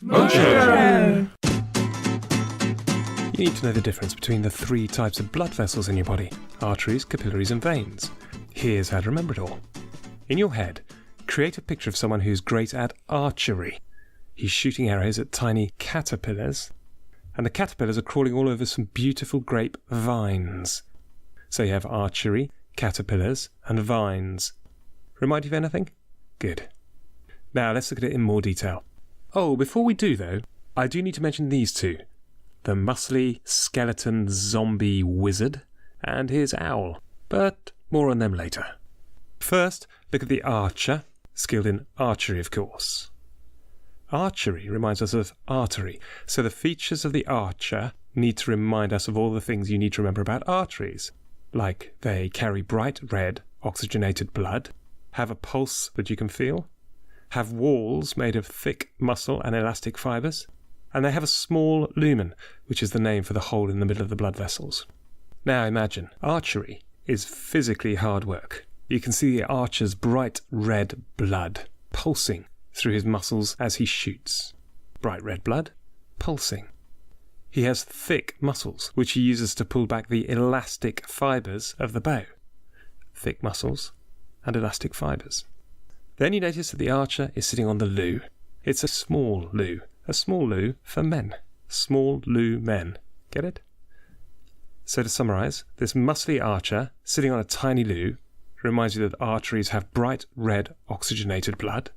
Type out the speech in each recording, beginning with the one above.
Mojo! You need to know the difference between the three types of blood vessels in your body: arteries, capillaries and veins. Here's how to remember it all. In your head, create a picture of someone who's great at archery. He's shooting arrows at tiny caterpillars, and the caterpillars are crawling all over some beautiful grape vines. So you have archery, caterpillars and vines. Remind you of anything? Good. Now let's look at it in more detail. Oh, before we do though, I do need to mention these two. The muscly skeleton zombie wizard and his owl, but more on them later. First, look at the archer, skilled in archery of course. Archery reminds us of artery, so the features of the archer need to remind us of all the things you need to remember about arteries, like they carry bright red oxygenated blood, have a pulse that you can feel, have walls made of thick muscle and elastic fibres, and they have a small lumen, which is the name for the hole in the middle of the blood vessels. Now imagine, archery is physically hard work. You can see the archer's bright red blood pulsing through his muscles as he shoots. Bright red blood, pulsing. He has thick muscles, which he uses to pull back the elastic fibres of the bow. Thick muscles and elastic fibres. Then you notice that the archer is sitting on the loo. It's a small loo for men. Small loo men. Get it? So to summarise, this muscly archer sitting on a tiny loo reminds you that arteries have bright red oxygenated blood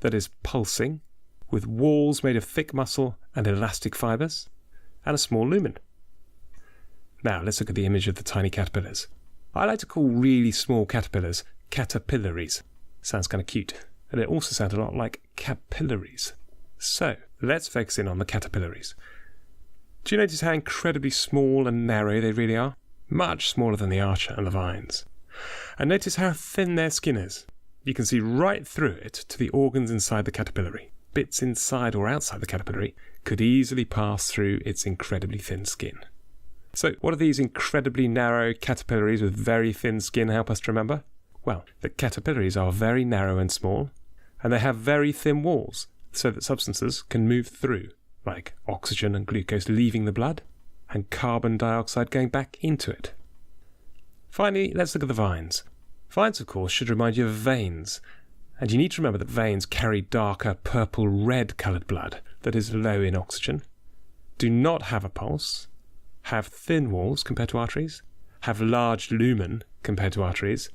that is pulsing, with walls made of thick muscle and elastic fibres, and a small lumen. Now let's look at the image of the tiny caterpillars. I like to call really small caterpillars caterpillaries. Sounds kind of cute, and it also sounds a lot like capillaries. So let's focus in on the caterpillaries. Do you notice how incredibly small and narrow they really are? Much smaller than the archer and the vines. And notice how thin their skin is. You can see right through it to the organs inside the caterpillary. Bits inside or outside the caterpillary could easily pass through its incredibly thin skin. So what do these incredibly narrow caterpillaries with very thin skin help us to remember? Well, the caterpillaries are very narrow and small, and they have very thin walls so that substances can move through, like oxygen and glucose leaving the blood, and carbon dioxide going back into it. Finally, let's look at the vines. Vines, of course, should remind you of veins, and you need to remember that veins carry darker purple-red coloured blood that is low in oxygen, do not have a pulse, have thin walls compared to arteries, have large lumen compared to arteries,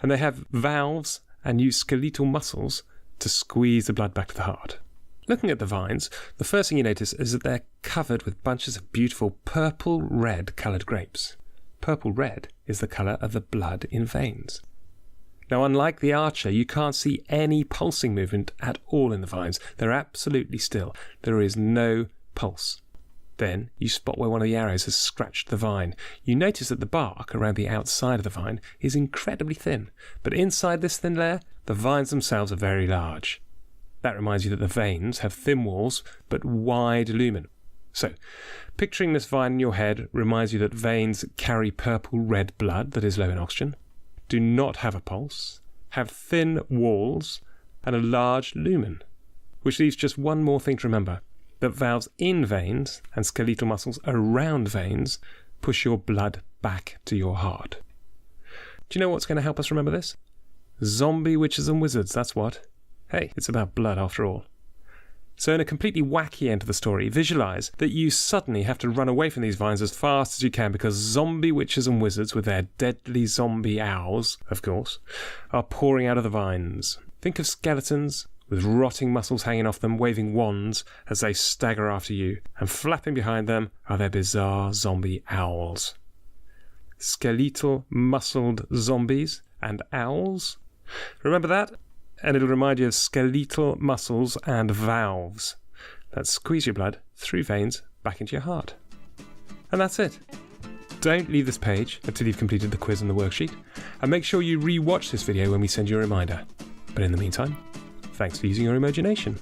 and they have valves and use skeletal muscles to squeeze the blood back to the heart. Looking at the vines, the first thing you notice is that they're covered with bunches of beautiful purple-red coloured grapes. Purple red is the colour of the blood in veins. Now, unlike the archer, you can't see any pulsing movement at all in the vines. They're absolutely still. There is no pulse. Then you spot where one of the arrows has scratched the vine. You notice that the bark around the outside of the vine is incredibly thin, but inside this thin layer, the vines themselves are very large. That reminds you that the veins have thin walls, but wide lumen. So, picturing this vine in your head reminds you that veins carry purple-red blood that is low in oxygen, do not have a pulse, have thin walls, and a large lumen. Which leaves just one more thing to remember, that valves in veins and skeletal muscles around veins push your blood back to your heart. Do you know what's going to help us remember this? Zombie witches and wizards, that's what. Hey, it's about blood after all. So in a completely wacky end to the story, visualise that you suddenly have to run away from these vines as fast as you can because zombie witches and wizards with their deadly zombie owls, of course, are pouring out of the vines. Think of skeletons with rotting muscles hanging off them, waving wands as they stagger after you, and flapping behind them are their bizarre zombie owls. Skeletal, muscled zombies and owls? Remember that? And it'll remind you of skeletal muscles and valves that squeeze your blood through veins back into your heart. And that's it. Don't leave this page until you've completed the quiz and the worksheet, and make sure you re-watch this video when we send you a reminder. But in the meantime, thanks for using your imagination.